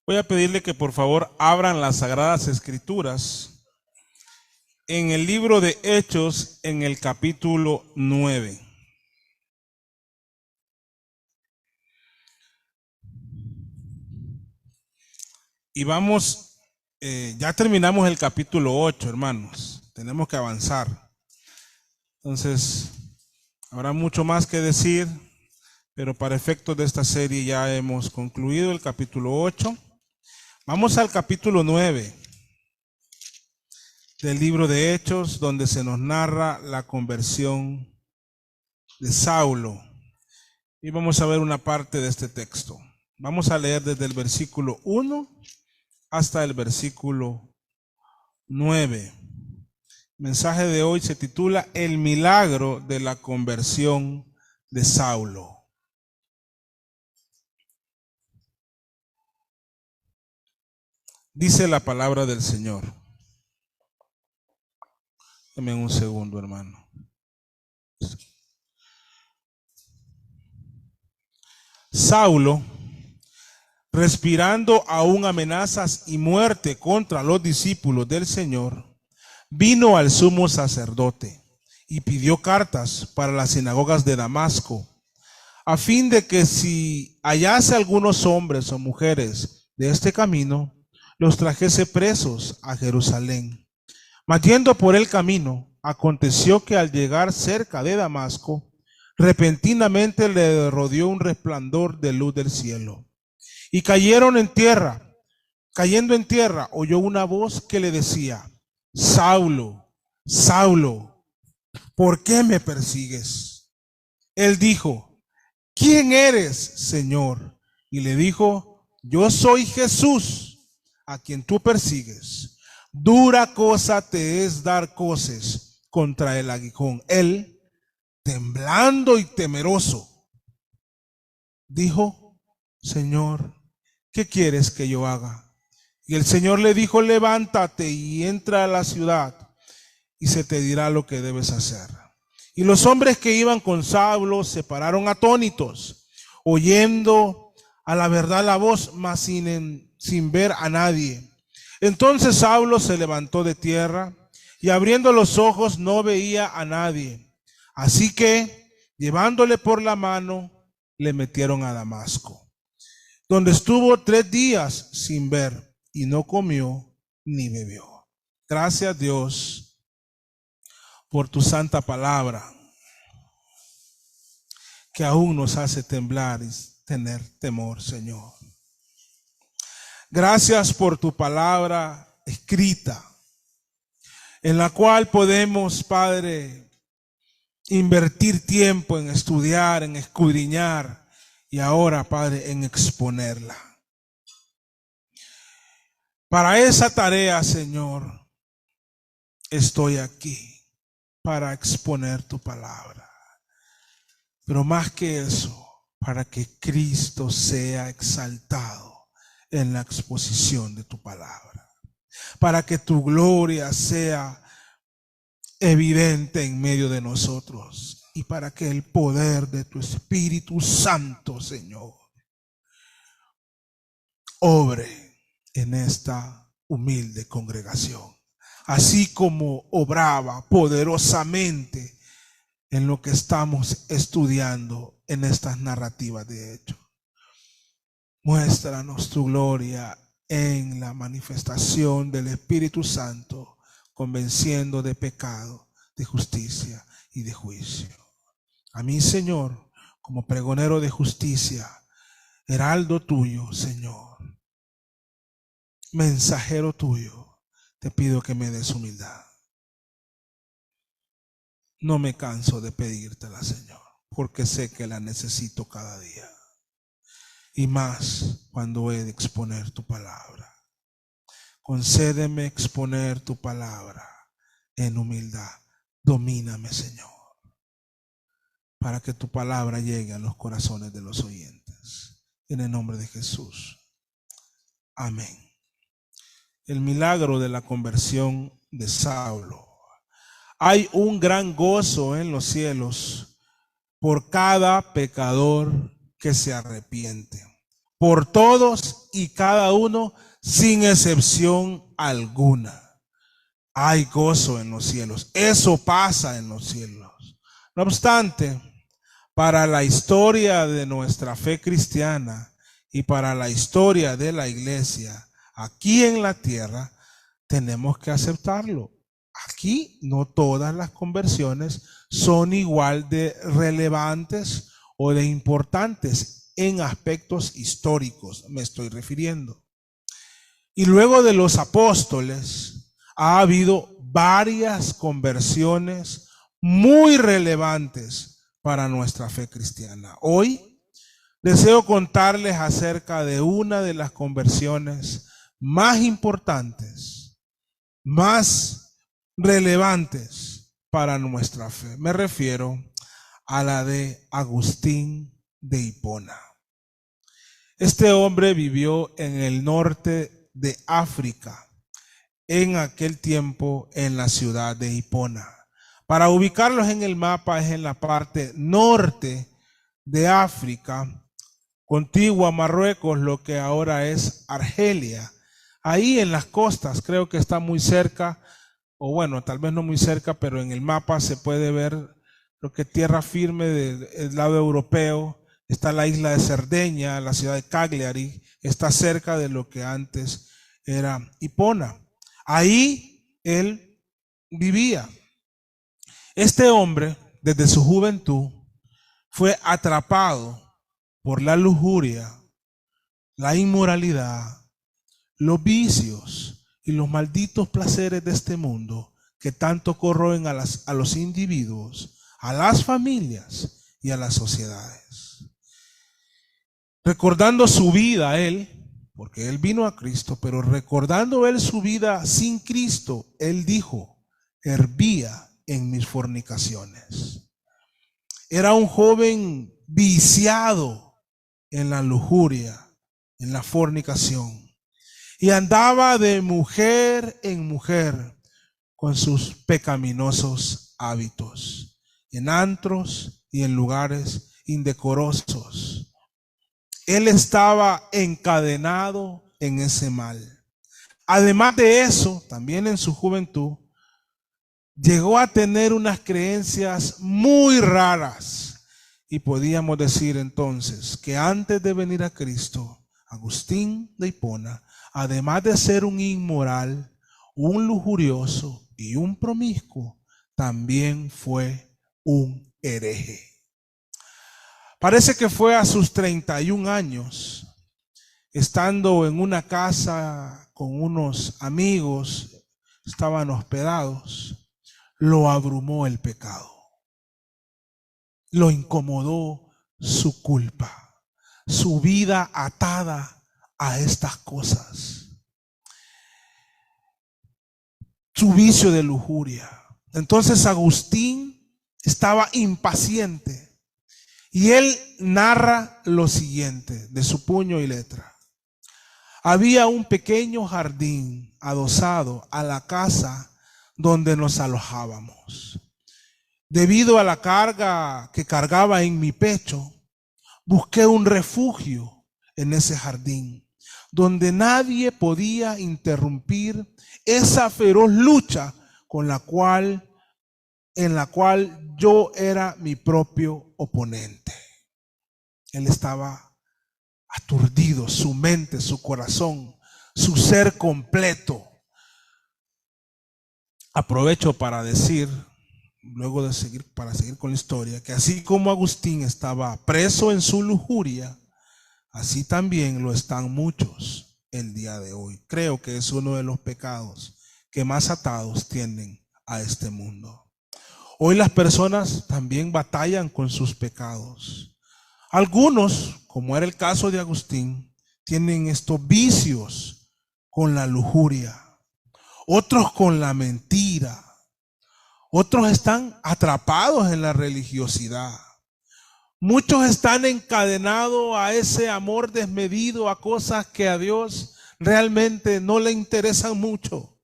Voy a pedirle que por favor abran las Sagradas Escrituras en el libro de Hechos, en el capítulo 9. Y vamos, ya terminamos el capítulo 8, hermanos. Tenemos que avanzar. Entonces, habrá mucho más que decir, pero para efectos de esta serie ya hemos concluido el capítulo 8. Vamos al capítulo 9 del libro de Hechos, donde se nos narra la conversión de Saulo. Y vamos a ver una parte de este texto. Vamos a leer desde el versículo 1 hasta el versículo 9. El mensaje de hoy se titula El milagro de la conversión de Saulo. Dice la palabra del Señor. Deme un segundo, hermano. Saulo, respirando aún amenazas y muerte contra los discípulos del Señor, vino al sumo sacerdote y pidió cartas para las sinagogas de Damasco, a fin de que si hallase algunos hombres o mujeres de este camino, los trajese presos a Jerusalén. Mas yendo por el camino, aconteció que al llegar cerca de Damasco, repentinamente le rodeó un resplandor de luz del cielo. Y cayendo en tierra, oyó una voz que le decía: Saulo, Saulo, ¿por qué me persigues? Él dijo: ¿quién eres, Señor? Y le dijo: yo soy Jesús, a quien tú persigues. Dura cosa te es dar coces contra el aguijón. Él, temblando y temeroso, dijo: Señor, ¿qué quieres que yo haga? Y el Señor le dijo: levántate y entra a la ciudad, y se te dirá lo que debes hacer. Y los hombres que iban con Saulo se pararon atónitos, oyendo a la verdad la voz, mas sin ver a nadie. Entonces Saulo se levantó de tierra, y abriendo los ojos no veía a nadie. Así que, llevándole por la mano, le metieron a Damasco, donde estuvo 3 días sin ver, y no comió ni bebió. Gracias, Dios, por tu santa palabra, que aún nos hace temblar y tener temor, Señor. Gracias por tu palabra escrita, en la cual podemos, Padre, invertir tiempo en estudiar, en escudriñar, y ahora, Padre, en exponerla. Para esa tarea, Señor, estoy aquí, para exponer tu palabra. Pero más que eso, para que Cristo sea exaltado en la exposición de tu palabra. Para que tu gloria sea evidente en medio de nosotros. Y para que el poder de tu Espíritu Santo, Señor, obre en esta humilde congregación. Así como obraba poderosamente en lo que estamos estudiando en estas narrativas de Hechos. Muéstranos tu gloria en la manifestación del Espíritu Santo, convenciendo de pecado, de justicia y de juicio. A mí, Señor, como pregonero de justicia, heraldo tuyo, Señor, mensajero tuyo, te pido que me des humildad. No me canso de pedírtela, Señor, porque sé que la necesito cada día. Y más cuando he de exponer tu palabra. Concédeme exponer tu palabra en humildad. Domíname, Señor, para que tu palabra llegue a los corazones de los oyentes. En el nombre de Jesús. Amén. El milagro de la conversión de Saulo. Hay un gran gozo en los cielos por cada pecador que se arrepiente. por todos y cada uno, sin excepción alguna. Hay gozo en los cielos. Eso pasa en los cielos. No obstante, para la historia de nuestra fe cristiana y para la historia de la iglesia aquí en la tierra, tenemos que aceptarlo. Aquí no todas las conversiones son igual de relevantes o de importantes en aspectos históricos, me estoy refiriendo. Y luego de los apóstoles ha habido varias conversiones muy relevantes para nuestra fe cristiana. Hoy deseo contarles acerca de una de las conversiones más importantes, más relevantes para nuestra fe. Me refiero a la de Agustín de Hipona. Este hombre vivió en el norte de África, en aquel tiempo en la ciudad de Hipona. Para ubicarlos en el mapa, es en la parte norte de África, contigua a Marruecos, lo que ahora es Argelia. Ahí en las costas, creo que está muy cerca, o bueno, tal vez no muy cerca, pero en el mapa se puede ver lo que tierra firme del lado europeo. Está la isla de Cerdeña, la ciudad de Cagliari, está cerca de lo que antes era Hipona. Ahí él vivía. Este hombre, desde su juventud, fue atrapado por la lujuria, la inmoralidad, los vicios y los malditos placeres de este mundo que tanto corroen a los individuos, a las familias y a las sociedades. Recordando su vida él, porque él vino a Cristo, pero recordando él su vida sin Cristo, él dijo: hervía en mis fornicaciones. Era un joven viciado en la lujuria, en la fornicación, y andaba de mujer en mujer con sus pecaminosos hábitos, en antros y en lugares indecorosos. Él estaba encadenado en ese mal. Además de eso, también en su juventud, llegó a tener unas creencias muy raras. Y podíamos decir entonces que antes de venir a Cristo, Agustín de Hipona, además de ser un inmoral, un lujurioso y un promiscuo, también fue un hereje. Parece que fue a sus 31 años, estando en una casa con unos amigos, estaban hospedados, lo abrumó el pecado, lo incomodó su culpa, su vida atada a estas cosas, su vicio de lujuria. Entonces Agustín estaba impaciente. Y él narra lo siguiente de su puño y letra. Había un pequeño jardín adosado a la casa donde nos alojábamos. Debido a la carga que cargaba en mi pecho, busqué un refugio en ese jardín, donde nadie podía interrumpir esa feroz lucha en la cual yo era mi propio oponente. Él estaba aturdido, su mente, su corazón, su ser completo. Aprovecho para decir, luego de seguir con la historia, que así como Agustín estaba preso en su lujuria, así también lo están muchos el día de hoy. Creo que es uno de los pecados que más atados tienen a este mundo. Hoy las personas también batallan con sus pecados. Algunos, como era el caso de Agustín, tienen estos vicios con la lujuria, otros con la mentira, otros están atrapados en la religiosidad. Muchos están encadenados a ese amor desmedido, a cosas que a Dios realmente no le interesan mucho.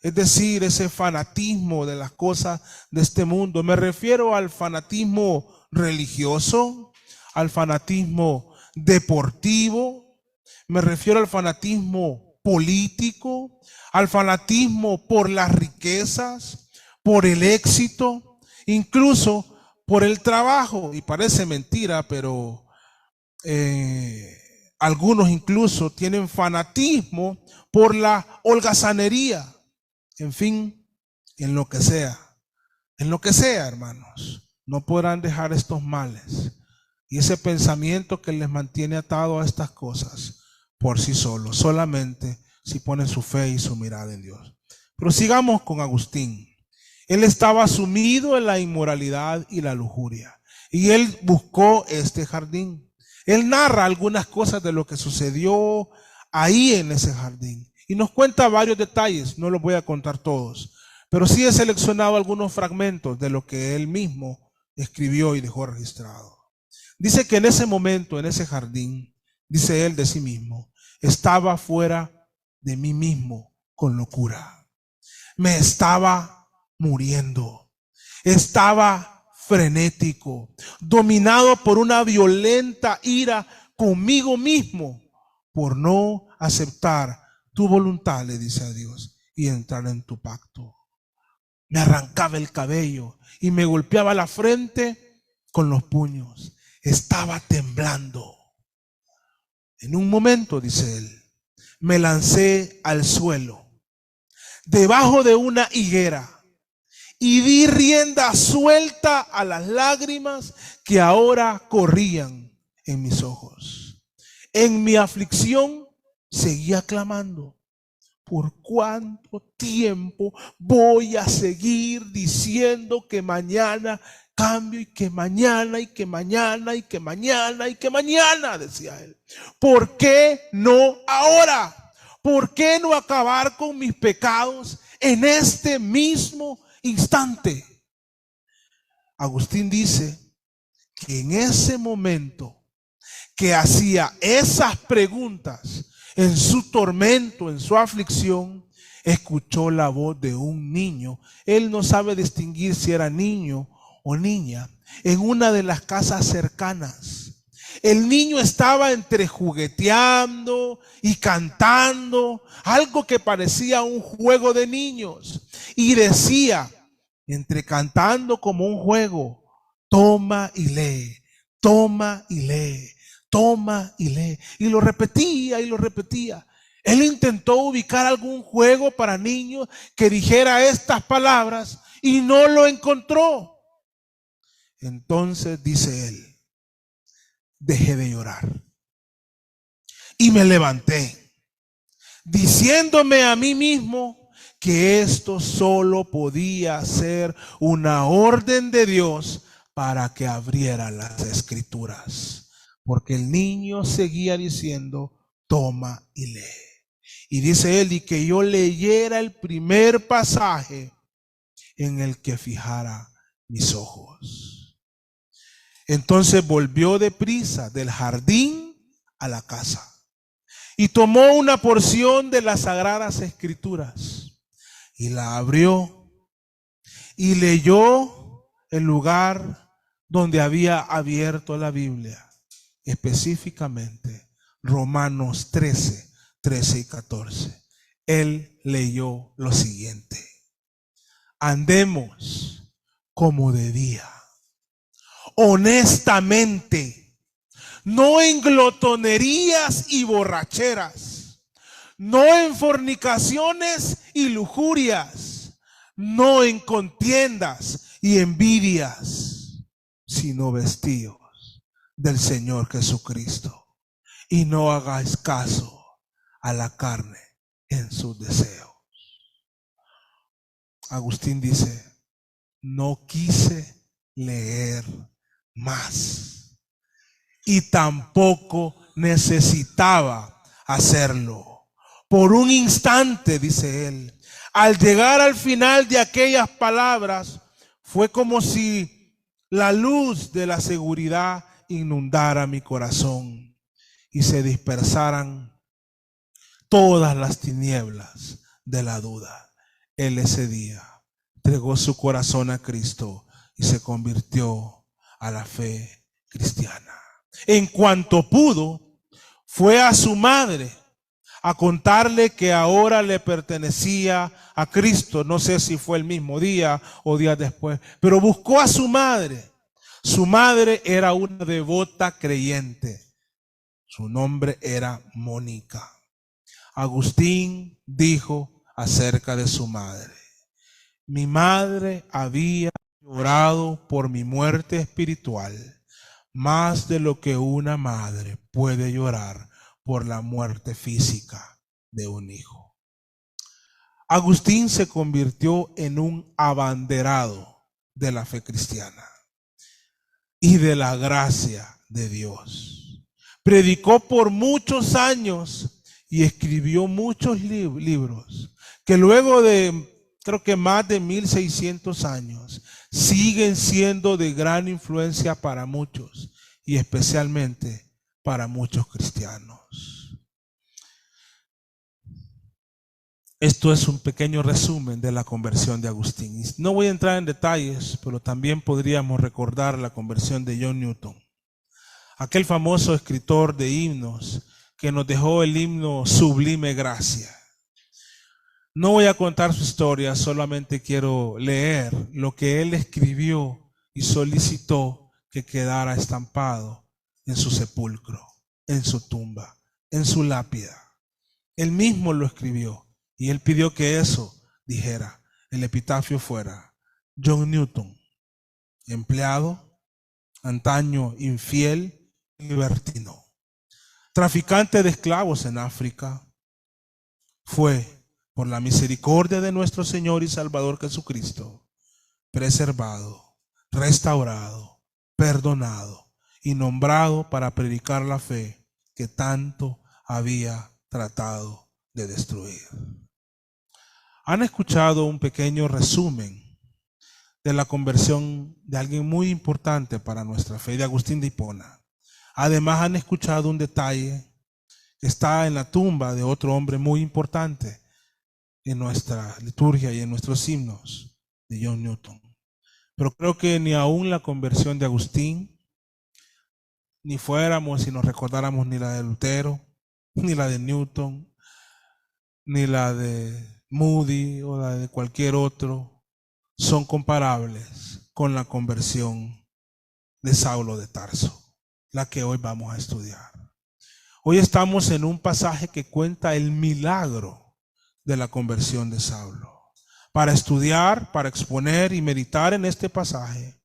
Es decir, ese fanatismo de las cosas de este mundo. Me refiero al fanatismo religioso, al fanatismo deportivo, Me refiero al fanatismo político, al fanatismo por las riquezas, por el éxito, incluso por el trabajo. Y parece mentira, pero algunos incluso tienen fanatismo por la holgazanería. En fin, en lo que sea, hermanos, no podrán dejar estos males y ese pensamiento que les mantiene atado a estas cosas por sí solos, solamente si ponen su fe y su mirada en Dios. Pero sigamos con Agustín. Él estaba sumido en la inmoralidad y la lujuria, y él buscó este jardín. Él narra algunas cosas de lo que sucedió ahí en ese jardín, y nos cuenta varios detalles. No los voy a contar todos, pero sí he seleccionado algunos fragmentos de lo que él mismo escribió y dejó registrado. Dice que en ese momento, en ese jardín, dice él de sí mismo, estaba fuera de mí mismo con locura. Me estaba muriendo. Estaba frenético, dominado por una violenta ira conmigo mismo por no aceptar tu voluntad, le dice a Dios, y entrar en tu pacto. Me arrancaba el cabello y me golpeaba la frente con los puños. Estaba temblando. En un momento, dice él, me lancé al suelo, debajo de una higuera, y di rienda suelta a las lágrimas que ahora corrían en mis ojos. En mi aflicción seguía clamando: ¿por cuánto tiempo voy a seguir diciendo que mañana cambio, y que mañana, y que mañana, y que mañana, y que mañana? Decía él. ¿Por qué no ahora? ¿Por qué no acabar con mis pecados en este mismo instante? Agustín dice que en ese momento que hacía esas preguntas, en su tormento, en su aflicción, escuchó la voz de un niño. Él no sabe distinguir si era niño o niña, en una de las casas cercanas. El niño estaba entre jugueteando y cantando, algo que parecía un juego de niños, y decía, entre cantando como un juego: toma y lee, toma y lee, toma y lee. Y lo repetía y lo repetía. Él intentó ubicar algún juego para niños que dijera estas palabras y no lo encontró. Entonces, dice él, dejé de llorar y me levanté, diciéndome a mí mismo que esto solo podía ser una orden de Dios para que abriera las escrituras, porque el niño seguía diciendo: toma y lee. Y dice él, y que yo leyera el primer pasaje en el que fijara mis ojos. Entonces volvió deprisa del jardín a la casa y tomó una porción de las sagradas escrituras y la abrió y leyó el lugar donde había abierto la Biblia, específicamente Romanos 13, 13 y 14. Él leyó lo siguiente: andemos como de día, honestamente, no en glotonerías y borracheras, no en fornicaciones y lujurias, no en contiendas y envidias, sino vestidos del Señor Jesucristo, y no hagáis caso a la carne en sus deseos. Agustín dice: no quise leer más y tampoco necesitaba hacerlo. Por un instante, dice él, al llegar al final de aquellas palabras, fue como si la luz de la seguridad inundara mi corazón y se dispersaran todas las tinieblas de la duda. Él ese día entregó su corazón a Cristo y se convirtió a la fe cristiana. En cuanto pudo, fue a su madre a contarle que ahora le pertenecía a Cristo. No sé si fue el mismo día o días después, pero buscó a su madre. Su madre era una devota creyente. Su nombre era Mónica. Agustín dijo acerca de su madre: mi madre había llorado por mi muerte espiritual más de lo que una madre puede llorar por la muerte física de un hijo. Agustín se convirtió en un abanderado de la fe cristiana y de la gracia de Dios. Predicó por muchos años y escribió muchos libros que luego de, creo que más de 1600 años, siguen siendo de gran influencia para muchos y especialmente para muchos cristianos. Esto es un pequeño resumen de la conversión de Agustín. No voy a entrar en detalles, pero también podríamos recordar la conversión de John Newton, aquel famoso escritor de himnos que nos dejó el himno Sublime Gracia. No voy a contar su historia, solamente quiero leer lo que él escribió y solicitó que quedara estampado en su sepulcro, en su tumba, en su lápida. Él mismo lo escribió y él pidió que eso dijera, el epitafio fuera: John Newton, empleado, antaño infiel, libertino, traficante de esclavos en África, fue, por la misericordia de nuestro Señor y Salvador Jesucristo, preservado, restaurado, perdonado y nombrado para predicar la fe que tanto había tratado de destruir. Han escuchado un pequeño resumen de la conversión de alguien muy importante para nuestra fe, de Agustín de Hipona. Además han escuchado un detalle que está en la tumba de otro hombre muy importante en nuestra liturgia y en nuestros himnos, de John Newton. Pero creo que ni aún la conversión de Agustín, ni fuéramos y nos recordáramos ni la de Lutero, ni la de Newton, ni la de Moody o la de cualquier otro, son comparables con la conversión de Saulo de Tarso, la que hoy vamos a estudiar. Hoy estamos en un pasaje que cuenta el milagro de la conversión de Saulo. Para estudiar, para exponer y meditar en este pasaje,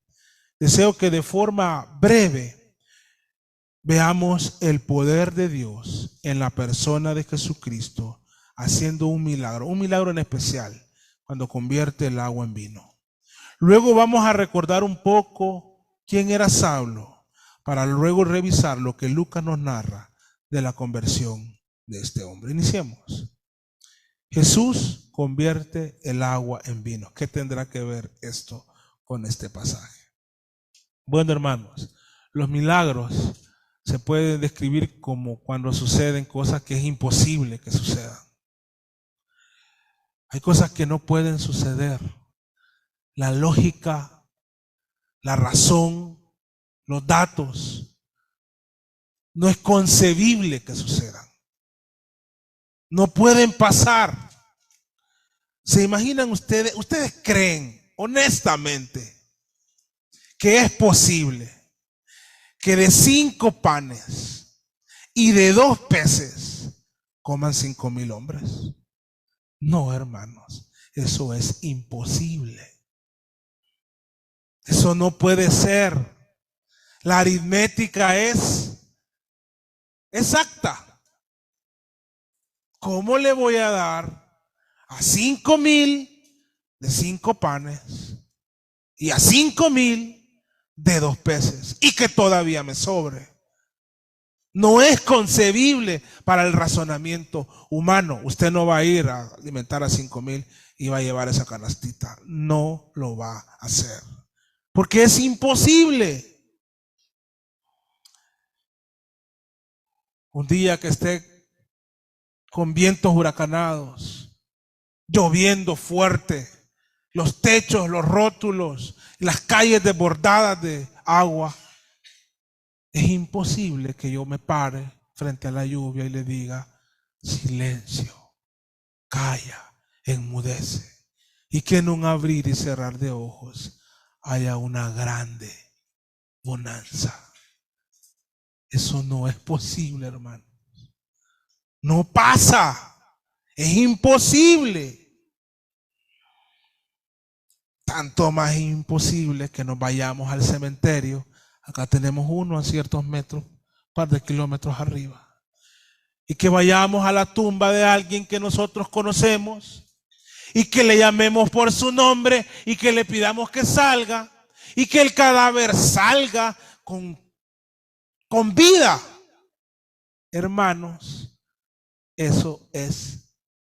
deseo que de forma breve veamos el poder de Dios en la persona de Jesucristo, haciendo un milagro en especial, cuando convierte el agua en vino. Luego vamos a recordar un poco quién era Saulo, para luego revisar lo que Lucas nos narra de la conversión de este hombre. Iniciemos. Jesús convierte el agua en vino. ¿Qué tendrá que ver esto con este pasaje? Bueno, hermanos, los milagros se pueden describir como cuando suceden cosas que es imposible que sucedan. Hay cosas que no pueden suceder. La lógica, la razón, los datos, no es concebible que sucedan. No pueden pasar. ¿Se imaginan ustedes creen honestamente que es posible que de 5 panes y de 2 peces coman 5,000 hombres? No, hermanos, eso es imposible. Eso no puede ser. La aritmética es exacta. ¿Cómo le voy a dar a 5,000 de 5 panes y a 5,000 de 2 peces y que todavía me sobre? No es concebible para el razonamiento humano. Usted no va a ir a alimentar a 5,000 y va a llevar esa canastita. No lo va a hacer, porque es imposible. Un día que esté con vientos huracanados, lloviendo fuerte, los techos, los rótulos, las calles desbordadas de agua, es imposible que yo me pare frente a la lluvia y le diga: silencio, calla, enmudece. Y que en un abrir y cerrar de ojos haya una grande bonanza. Eso no es posible, hermano. No pasa. Es imposible. Tanto más imposible que nos vayamos al cementerio. Acá tenemos uno a ciertos metros, un par de kilómetros arriba. Y que vayamos a la tumba de alguien que nosotros conocemos y que le llamemos por su nombre y que le pidamos que salga y que el cadáver salga con vida. Hermanos, eso es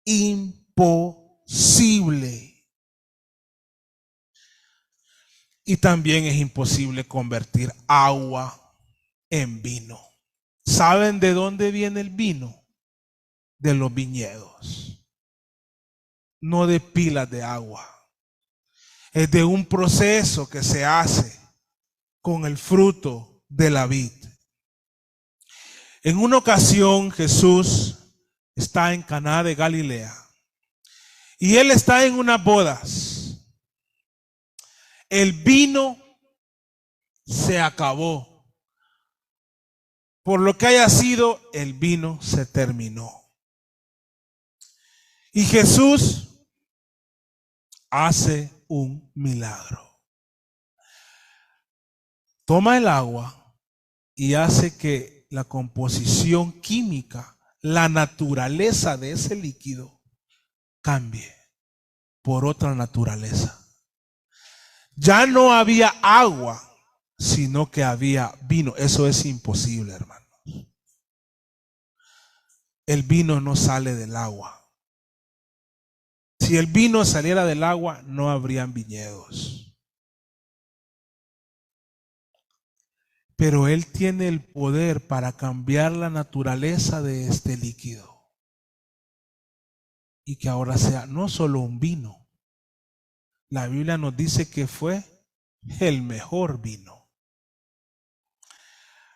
imposible. Y también es imposible convertir agua en vino. ¿Saben de dónde viene el vino? De los viñedos. No de pilas de agua. Es de un proceso que se hace con el fruto de la vid. En una ocasión Jesús está en Caná de Galilea y él está en unas bodas. El vino se acabó. Por lo que haya sido, el vino se terminó. Y Jesús hace un milagro. Toma el agua y hace que la composición química, la naturaleza de ese líquido, cambie por otra naturaleza. Ya no había agua, sino que había vino. Eso es imposible, hermanos. El vino no sale del agua. Si el vino saliera del agua, no habrían viñedos. Pero Él tiene el poder para cambiar la naturaleza de este líquido. Y que ahora sea no solo un vino. La Biblia nos dice que fue el mejor vino.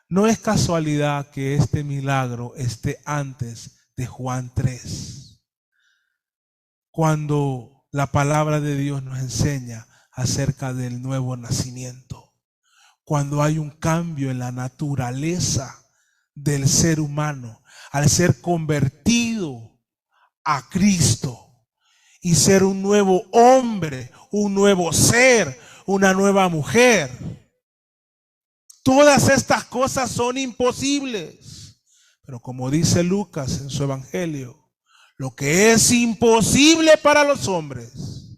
No es casualidad que este milagro esté antes de Juan 3, cuando la palabra de Dios nos enseña acerca del nuevo nacimiento, cuando hay un cambio en la naturaleza del ser humano al ser convertido a Cristo y ser un nuevo hombre, un nuevo ser, una nueva mujer. Todas estas cosas son imposibles. Pero como dice Lucas en su evangelio, lo que es imposible para los hombres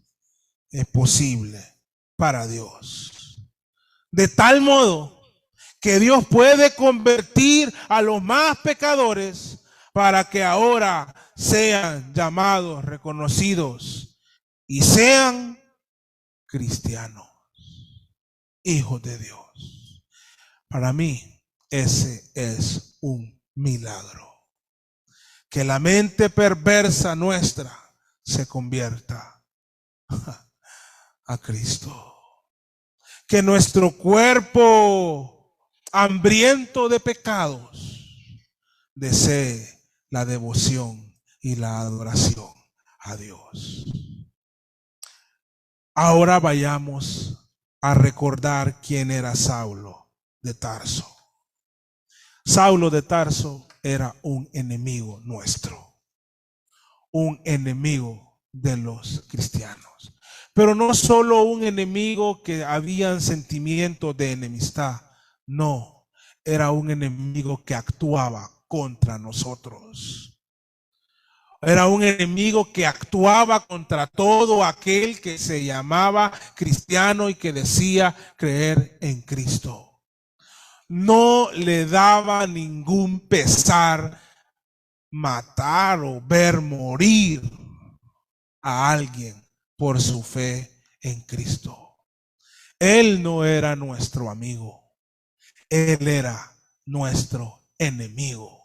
es posible para Dios. De tal modo que Dios puede convertir a los más pecadores para que ahora sean llamados, reconocidos y sean cristianos, hijos de Dios. Para mí, ese es un milagro. Que la mente perversa nuestra se convierta a Cristo. Que nuestro cuerpo hambriento de pecados desee la devoción y la adoración a Dios. Ahora vayamos a recordar quién era Saulo de Tarso. Saulo de Tarso era un enemigo nuestro, un enemigo de los cristianos. Pero no solo un enemigo que había sentimientos de enemistad, no, era un enemigo que actuaba contra nosotros. Era un enemigo que actuaba contra todo aquel que se llamaba cristiano y que decía creer en Cristo. No le daba ningún pesar matar o ver morir a alguien por su fe en Cristo. Él no era nuestro amigo. Él era nuestro enemigo.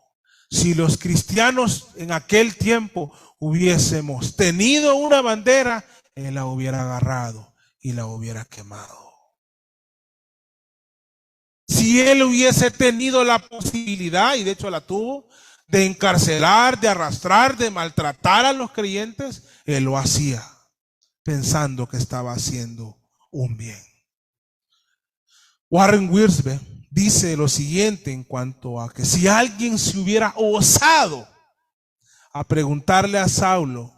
Si los cristianos en aquel tiempo hubiésemos tenido una bandera, él la hubiera agarrado y la hubiera quemado. Si Si él hubiese tenido la posibilidad, y de hecho la tuvo, de encarcelar, de arrastrar, de maltratar a los creyentes, él lo hacía pensando que estaba haciendo un bien. Warren Wiersbe dice lo siguiente en cuanto a que si alguien se hubiera osado a preguntarle a Saulo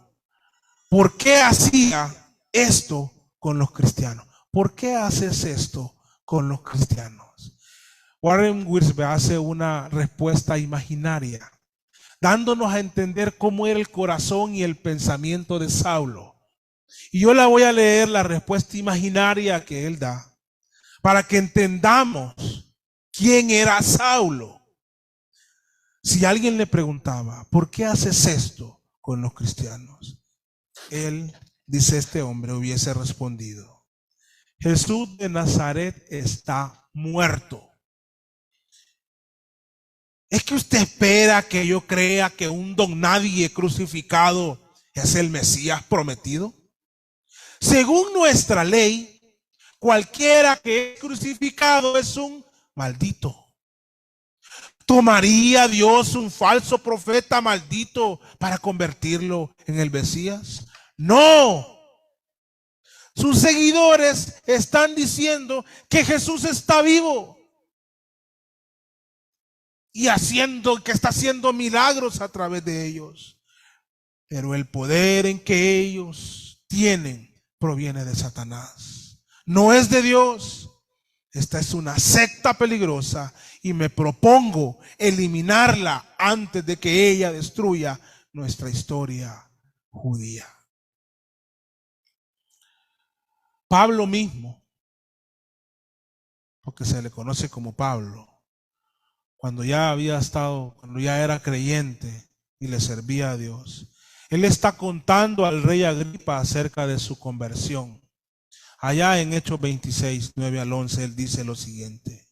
por qué hacía esto con los cristianos, ¿por qué haces esto con los cristianos? Warren Wiersbe hace una respuesta imaginaria, dándonos a entender cómo era el corazón y el pensamiento de Saulo. Y yo la voy a leer, la respuesta imaginaria que él da, para que entendamos quién era Saulo. Si alguien le preguntaba, ¿por qué haces esto con los cristianos? Él, dice este hombre, hubiese respondido: Jesús de Nazaret está muerto. ¿Es que usted espera que yo crea que un don nadie crucificado es el Mesías prometido? Según nuestra ley, cualquiera que es crucificado es un maldito. ¿Tomaría Dios un falso profeta maldito para convertirlo en el Mesías? No. Sus seguidores están diciendo que Jesús está vivo y que está haciendo milagros a través de ellos. Pero el poder en que ellos tienen proviene de Satanás. No es de Dios. Esta es una secta peligrosa y me propongo eliminarla antes de que ella destruya nuestra historia judía. Pablo mismo, porque se le conoce como Pablo, cuando ya era creyente y le servía a Dios, él está contando al rey Agripa acerca de su conversión. Allá en Hechos 26, 9 al 11, él dice lo siguiente: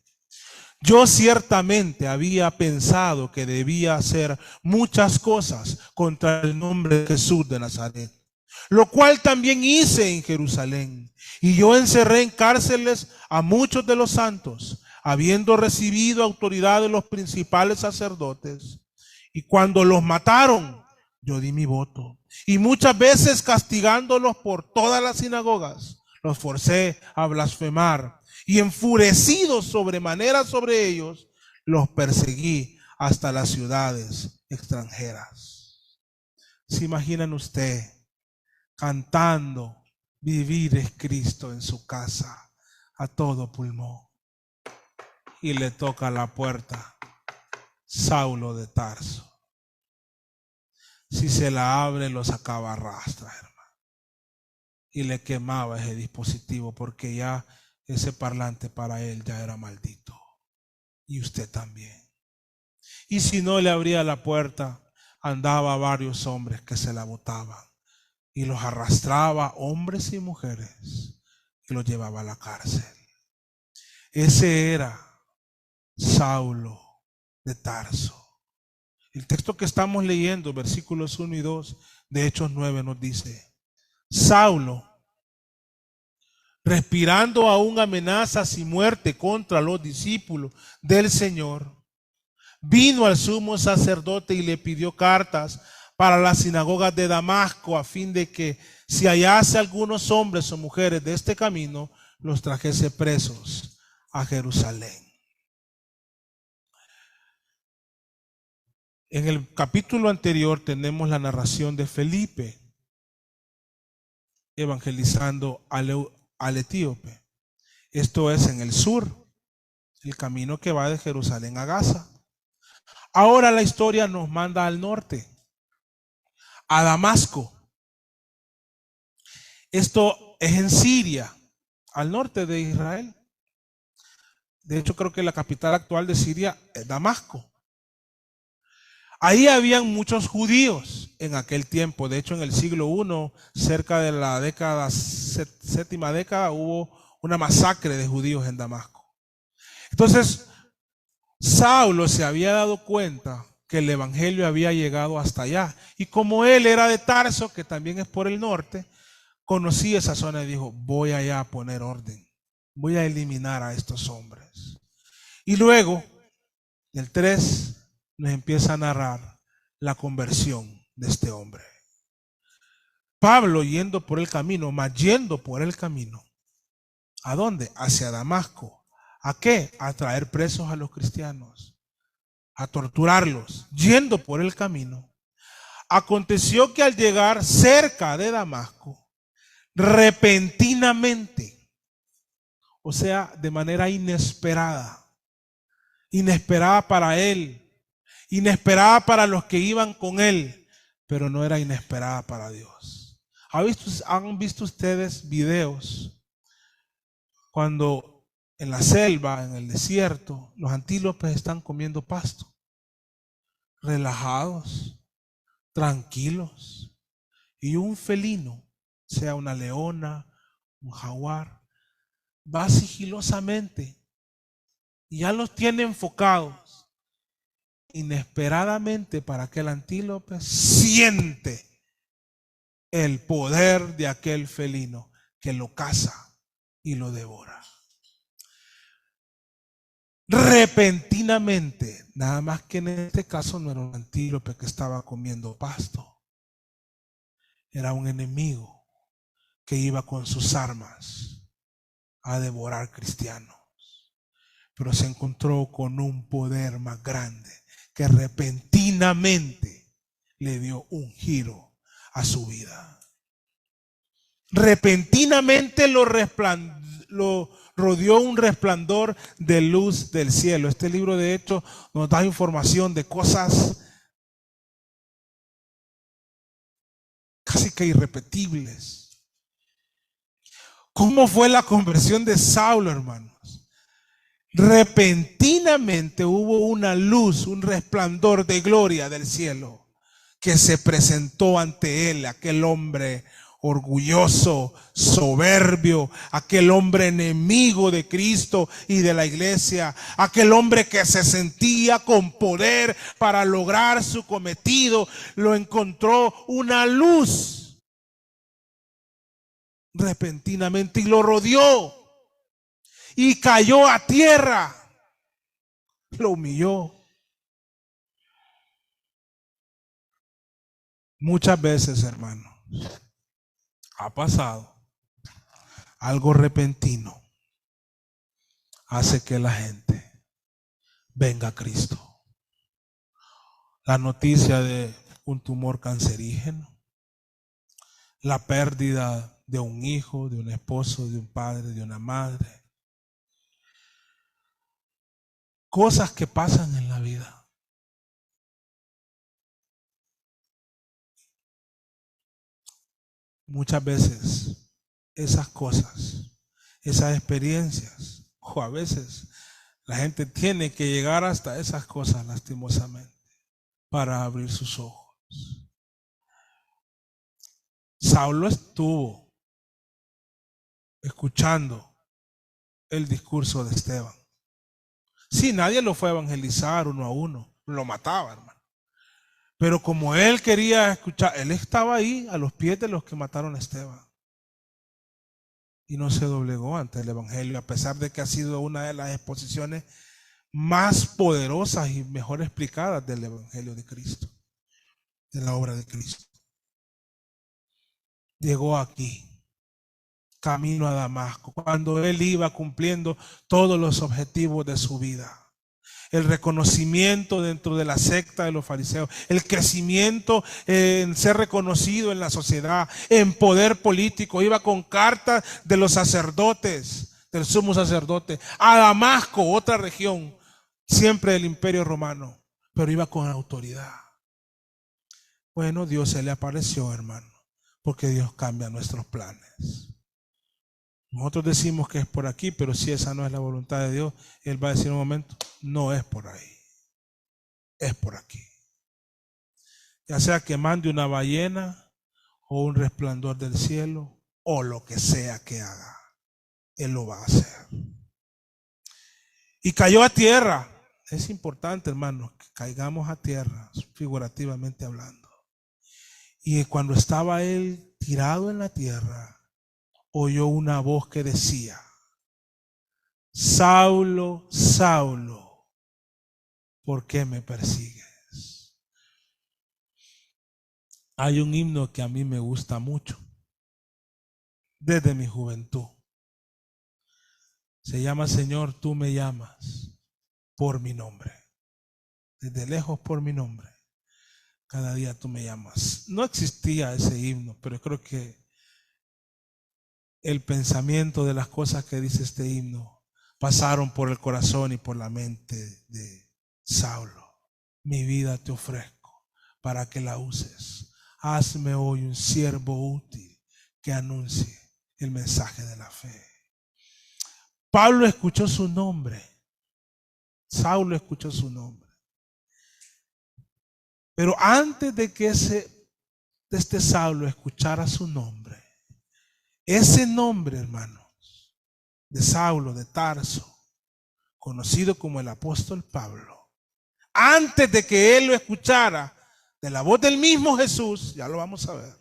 yo ciertamente había pensado que debía hacer muchas cosas contra el nombre de Jesús de Nazaret, lo cual también hice en Jerusalén. Y yo encerré en cárceles a muchos de los santos, habiendo recibido autoridad de los principales sacerdotes. Y cuando los mataron, yo di mi voto. Y muchas veces castigándolos por todas las sinagogas, los forcé a blasfemar. Y enfurecido sobremanera sobre ellos, los perseguí hasta las ciudades extranjeras. ¿Se imaginan usted cantando vivir es Cristo en su casa a todo pulmón? Y le toca la puerta Saulo de Tarso. Si se la abre, lo sacaba a rastras, hermano. Y le quemaba ese dispositivo, porque ya ese parlante para él ya era maldito. Y usted también. Y si no le abría la puerta, andaba varios hombres que se la botaban y los arrastraba, hombres y mujeres, y los llevaba a la cárcel. Ese era Saulo de Tarso. El texto que estamos leyendo, versículos 1 y 2 de Hechos 9, nos dice: Saulo, respirando aún amenazas y muerte contra los discípulos del Señor, vino al sumo sacerdote y le pidió cartas para las sinagogas de Damasco, a fin de que si hallase algunos hombres o mujeres de este camino, los trajese presos a Jerusalén. En el capítulo anterior tenemos la narración de Felipe evangelizando al etíope. Esto es en el sur, el camino que va de Jerusalén a Gaza. Ahora la historia nos manda al norte, a Damasco. Esto es en Siria, al norte de Israel. De hecho, creo que la capital actual de Siria es Damasco. Ahí habían muchos judíos en aquel tiempo. De hecho, en el siglo I, cerca de la séptima década, hubo una masacre de judíos en Damasco. Entonces, Saulo se había dado cuenta que el evangelio había llegado hasta allá. Y como él era de Tarso, que también es por el norte, conocía esa zona y dijo: voy allá a poner orden. Voy a eliminar a estos hombres. Y luego, el 3, nos empieza a narrar la conversión de este hombre. Pablo yendo por el camino, ¿a dónde? Hacia Damasco. ¿A qué? A traer presos a los cristianos, a torturarlos, yendo por el camino. Aconteció que al llegar cerca de Damasco, repentinamente, o sea, de manera inesperada para él, inesperada para los que iban con él, pero no era inesperada para Dios. ¿Han visto ustedes videos cuando en la selva, en el desierto, los antílopes están comiendo pasto? Relajados, tranquilos. Y un felino, sea una leona, un jaguar, va sigilosamente y ya los tiene enfocados. Inesperadamente, para aquel antílope siente el poder de aquel felino que lo caza y lo devora. Repentinamente, nada más que en este caso no era un antílope que estaba comiendo pasto, era un enemigo que iba con sus armas a devorar cristianos, pero se encontró con un poder más grande que repentinamente le dio un giro a su vida. Repentinamente lo rodeó un resplandor de luz del cielo. Este libro de Hechos nos da información de cosas casi que irrepetibles. ¿Cómo fue la conversión de Saulo, hermanos? Repentinamente hubo una luz, un resplandor de gloria del cielo que se presentó ante él, aquel hombre orgulloso, soberbio, aquel hombre enemigo de Cristo y de la iglesia, aquel hombre que se sentía con poder para lograr su cometido. Lo encontró una luz repentinamente y lo rodeó y cayó a tierra, lo humilló. Muchas veces, hermano, ha pasado algo repentino, hace que la gente venga a Cristo. La noticia de un tumor cancerígeno, la pérdida de un hijo, de un esposo, de un padre, de una madre. Cosas que pasan en la vida. Muchas veces esas cosas, esas experiencias, o a veces la gente tiene que llegar hasta esas cosas lastimosamente para abrir sus ojos. Saulo estuvo escuchando el discurso de Esteban. Sí, nadie lo fue a evangelizar uno a uno, lo mataba, hermano. Pero como él quería escuchar, él estaba ahí a los pies de los que mataron a Esteban. Y no se doblegó ante el evangelio, a pesar de que ha sido una de las exposiciones más poderosas y mejor explicadas del evangelio de Cristo, de la obra de Cristo. Llegó aquí, camino a Damasco, cuando él iba cumpliendo todos los objetivos de su vida. El reconocimiento dentro de la secta de los fariseos, el crecimiento en ser reconocido en la sociedad, en poder político. Iba con cartas de los sacerdotes, del sumo sacerdote, a Damasco, otra región, siempre del Imperio Romano, pero iba con autoridad. Bueno, Dios se le apareció, hermano, porque Dios cambia nuestros planes. Nosotros decimos que es por aquí, pero si esa no es la voluntad de Dios, Él va a decir en un momento, no es por ahí, es por aquí. Ya sea que mande una ballena o un resplandor del cielo o lo que sea que haga, Él lo va a hacer. Y cayó a tierra. Es importante, hermanos, que caigamos a tierra, figurativamente hablando. Y cuando estaba él tirado en la tierra, oyó una voz que decía, Saulo, Saulo, ¿por qué me persigues? Hay un himno que a mí me gusta mucho, desde mi juventud. Se llama Señor, tú me llamas por mi nombre. Desde lejos por mi nombre. Cada día tú me llamas. No existía ese himno, pero creo que el pensamiento de las cosas que dice este himno pasaron por el corazón y por la mente de Saulo. Mi vida te ofrezco para que la uses. Hazme hoy un siervo útil que anuncie el mensaje de la fe. Pablo escuchó su nombre. Saulo escuchó su nombre. Pero antes de que este Saulo escuchara su nombre, ese nombre, hermanos, de Saulo de Tarso, conocido como el apóstol Pablo, antes de que él lo escuchara de la voz del mismo Jesús, ya lo vamos a ver,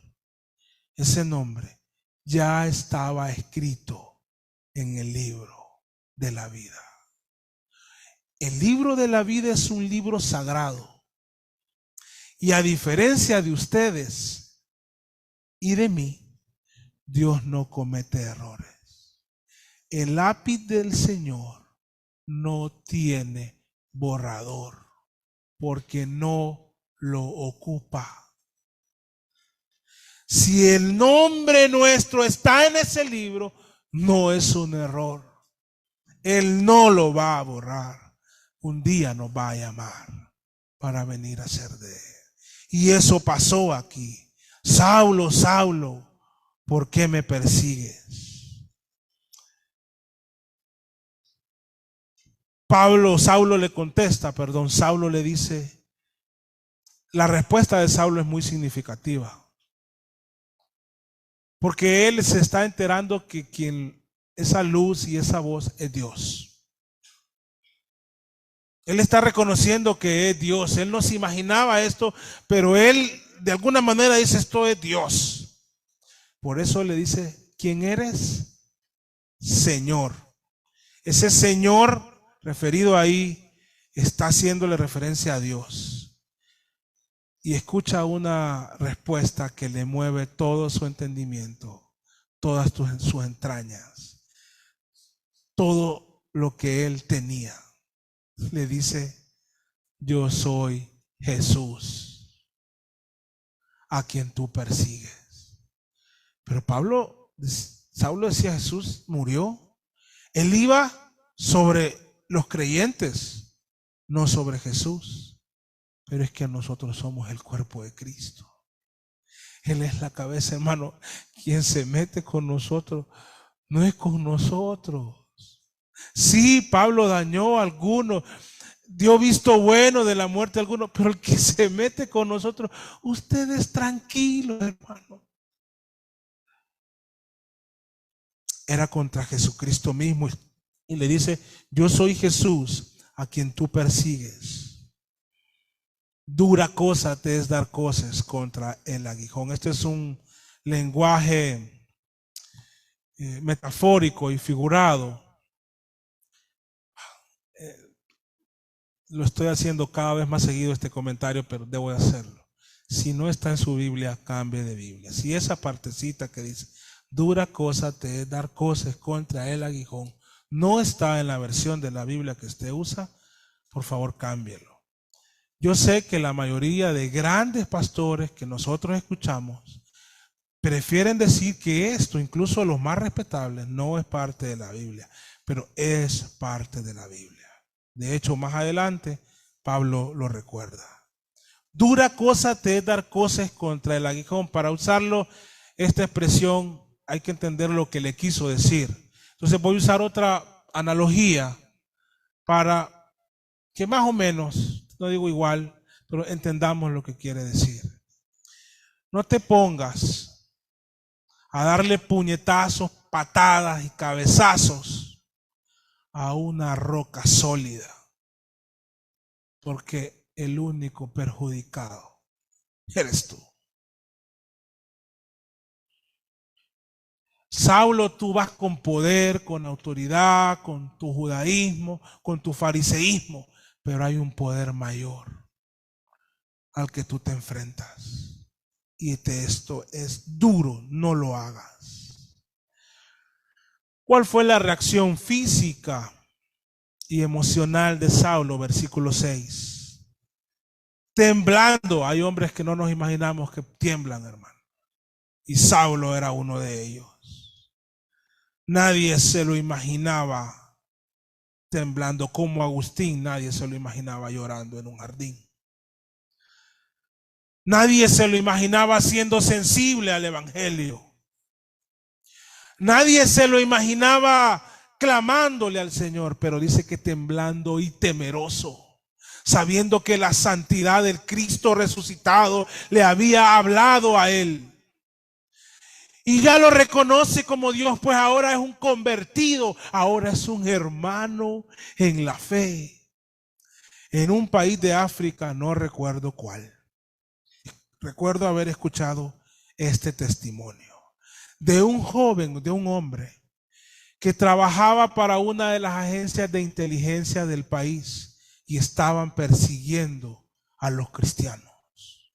ese nombre ya estaba escrito en el libro de la vida. El libro de la vida es un libro sagrado. Y a diferencia de ustedes y de mí, Dios no comete errores. El lápiz del Señor no tiene borrador, porque no lo ocupa. Si el nombre nuestro está en ese libro, no es un error. Él no lo va a borrar. Un día nos va a llamar para venir a ser de él. Y eso pasó aquí. Saulo, Saulo, ¿por qué me persigues? Saulo le contesta, Saulo le dice, la respuesta de Saulo es muy significativa. Porque él se está enterando que esa luz y esa voz es Dios. Él está reconociendo que es Dios. Él no se imaginaba esto, pero él de alguna manera dice, esto es Dios. Por eso le dice, ¿quién eres? Señor. Ese Señor referido ahí está haciéndole referencia a Dios. Y escucha una respuesta que le mueve todo su entendimiento, todas sus entrañas, todo lo que él tenía. Le dice, yo soy Jesús, a quien tú persigues. Pero Saulo decía, Jesús murió. Él iba sobre los creyentes, no sobre Jesús. Pero es que nosotros somos el cuerpo de Cristo. Él es la cabeza, hermano. Quien se mete con nosotros no es con nosotros. Sí, Pablo dañó a algunos, dio visto bueno de la muerte de algunos, pero el que se mete con nosotros, ustedes tranquilos, hermano. Era contra Jesucristo mismo y le dice, yo soy Jesús a quien tú persigues. Dura cosa te es dar cosas contra el aguijón. Este es un lenguaje metafórico y figurado. Lo estoy haciendo cada vez más seguido este comentario, pero debo de hacerlo. Si no está en su Biblia, cambie de Biblia. Si esa partecita que dice, dura cosa te es dar cosas contra el aguijón, no está en la versión de la Biblia que usted usa, por favor cámbielo. Yo sé que la mayoría de grandes pastores que nosotros escuchamos prefieren decir que esto, incluso los más respetables, no es parte de la Biblia, pero es parte de la Biblia. De hecho, más adelante, Pablo lo recuerda. Dura cosa te es dar cosas contra el aguijón. Para usarlo, esta expresión, hay que entender lo que le quiso decir. Entonces voy a usar otra analogía para que más o menos, no digo igual, pero entendamos lo que quiere decir. No te pongas a darle puñetazos, patadas y cabezazos a una roca sólida, porque el único perjudicado eres tú. Saulo, tú vas con poder, con autoridad, con tu judaísmo, con tu fariseísmo, pero hay un poder mayor al que tú te enfrentas. Y esto es duro, no lo hagas. ¿Cuál fue la reacción física y emocional de Saulo? Versículo 6. Temblando. Hay hombres que no nos imaginamos que tiemblan, hermano. Y Saulo era uno de ellos. Nadie se lo imaginaba temblando como Agustín. Nadie se lo imaginaba llorando en un jardín. Nadie se lo imaginaba siendo sensible al evangelio. Nadie se lo imaginaba clamándole al Señor, pero dice que temblando y temeroso, sabiendo que la santidad del Cristo resucitado le había hablado a él. Y ya lo reconoce como Dios, pues ahora es un convertido, ahora es un hermano en la fe. En un país de África, no recuerdo cuál, recuerdo haber escuchado este testimonio de un joven, de un hombre que trabajaba para una de las agencias de inteligencia del país y estaban persiguiendo a los cristianos,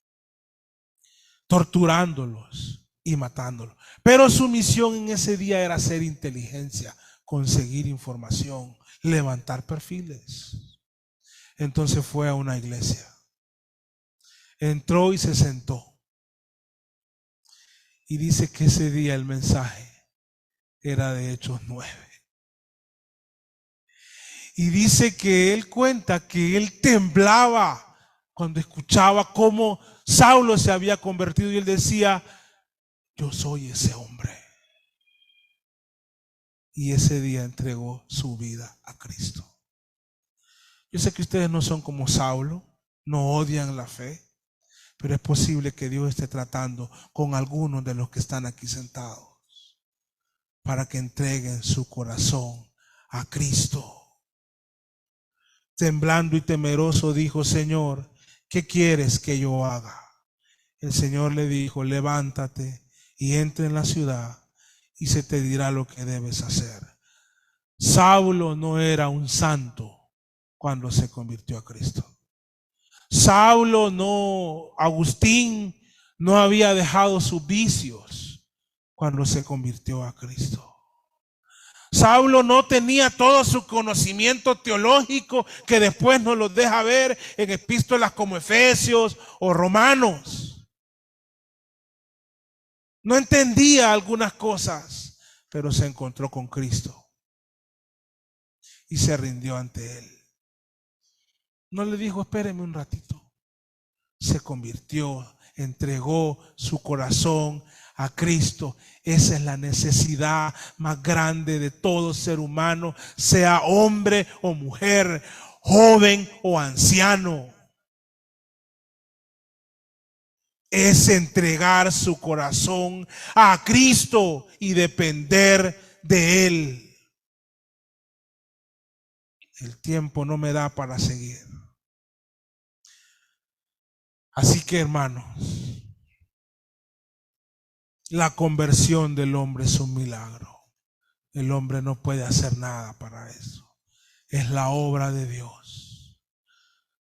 torturándolos y matándolos. Pero su misión en ese día era hacer inteligencia, conseguir información, levantar perfiles. Entonces fue a una iglesia, entró y se sentó. Y dice que ese día el mensaje era de Hechos 9. Y dice que él cuenta que él temblaba cuando escuchaba cómo Saulo se había convertido y él decía, yo soy ese hombre. Y ese día entregó su vida a Cristo. Yo sé que ustedes no son como Saulo, no odian la fe, pero es posible que Dios esté tratando con algunos de los que están aquí sentados para que entreguen su corazón a Cristo. Temblando y temeroso dijo, Señor, ¿qué quieres que yo haga? El Señor le dijo, levántate y entra en la ciudad y se te dirá lo que debes hacer. Saulo no era un santo cuando se convirtió a Cristo. Saulo no, Agustín no había dejado sus vicios cuando se convirtió a Cristo. Saulo no tenía todo su conocimiento teológico que después nos lo deja ver en epístolas como Efesios o Romanos. No entendía algunas cosas, pero se encontró con Cristo y se rindió ante él. No le dijo, espéreme un ratito. Se convirtió, entregó su corazón a Cristo. Esa es la necesidad más grande de todo ser humano, sea hombre o mujer, joven o anciano. Es entregar su corazón a Cristo y depender de Él. El tiempo no me da para seguir. Así que, hermanos, la conversión del hombre es un milagro. El hombre no puede hacer nada para eso. Es la obra de Dios,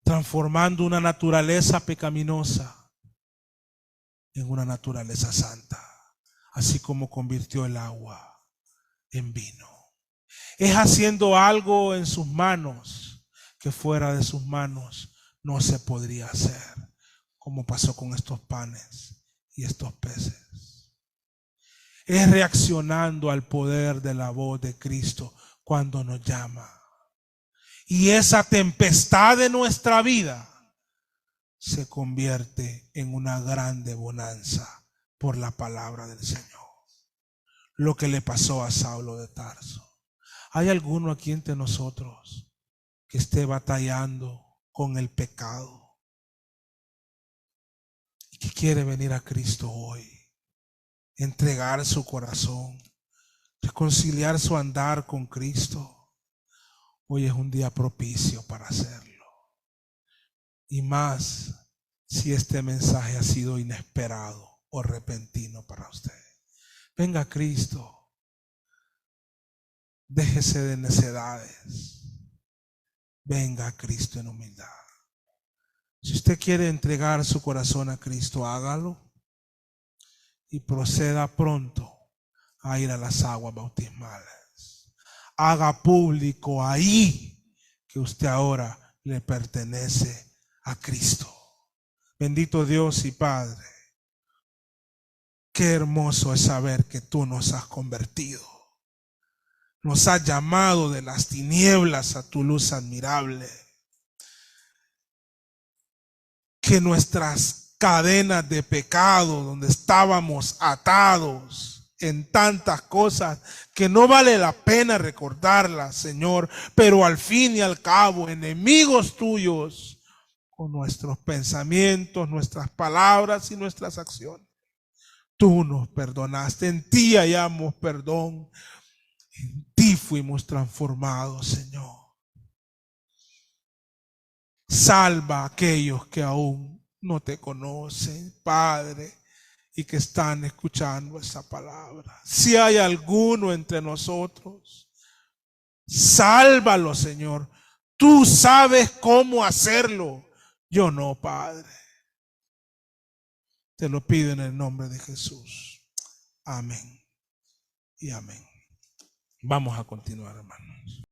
transformando una naturaleza pecaminosa en una naturaleza santa, así como convirtió el agua en vino. Es haciendo algo en sus manos que fuera de sus manos no se podría hacer, como pasó con estos panes y estos peces. Es reaccionando al poder de la voz de Cristo cuando nos llama. Y esa tempestad de nuestra vida se convierte en una grande bonanza por la palabra del Señor. Lo que le pasó a Saulo de Tarso. ¿Hay alguno aquí entre nosotros que esté batallando con el pecado y que quiere venir a Cristo hoy, entregar su corazón, reconciliar su andar con Cristo? Hoy es un día propicio para hacerlo. Y más si este mensaje ha sido inesperado o repentino para usted. Venga a Cristo. Déjese de necedades. venga a Cristo en humildad. Si usted quiere entregar su corazón a Cristo, hágalo y proceda pronto a ir a las aguas bautismales. Haga público ahí que usted ahora le pertenece a Cristo. Bendito Dios y Padre, qué hermoso es saber que tú nos has convertido. Nos has llamado de las tinieblas a tu luz admirable. Que nuestras cadenas de pecado, donde estábamos atados en tantas cosas que no vale la pena recordarlas, Señor, pero al fin y al cabo, enemigos tuyos con nuestros pensamientos, nuestras palabras y nuestras acciones. Tú nos perdonaste, en ti hallamos perdón, en ti fuimos transformados, Señor. Salva a aquellos que aún no te conocen, Padre, y que están escuchando esa palabra. Si hay alguno entre nosotros, sálvalo, Señor. Tú sabes cómo hacerlo. Yo no, Padre. Te lo pido en el nombre de Jesús. Amén y amén. Vamos a continuar, hermanos.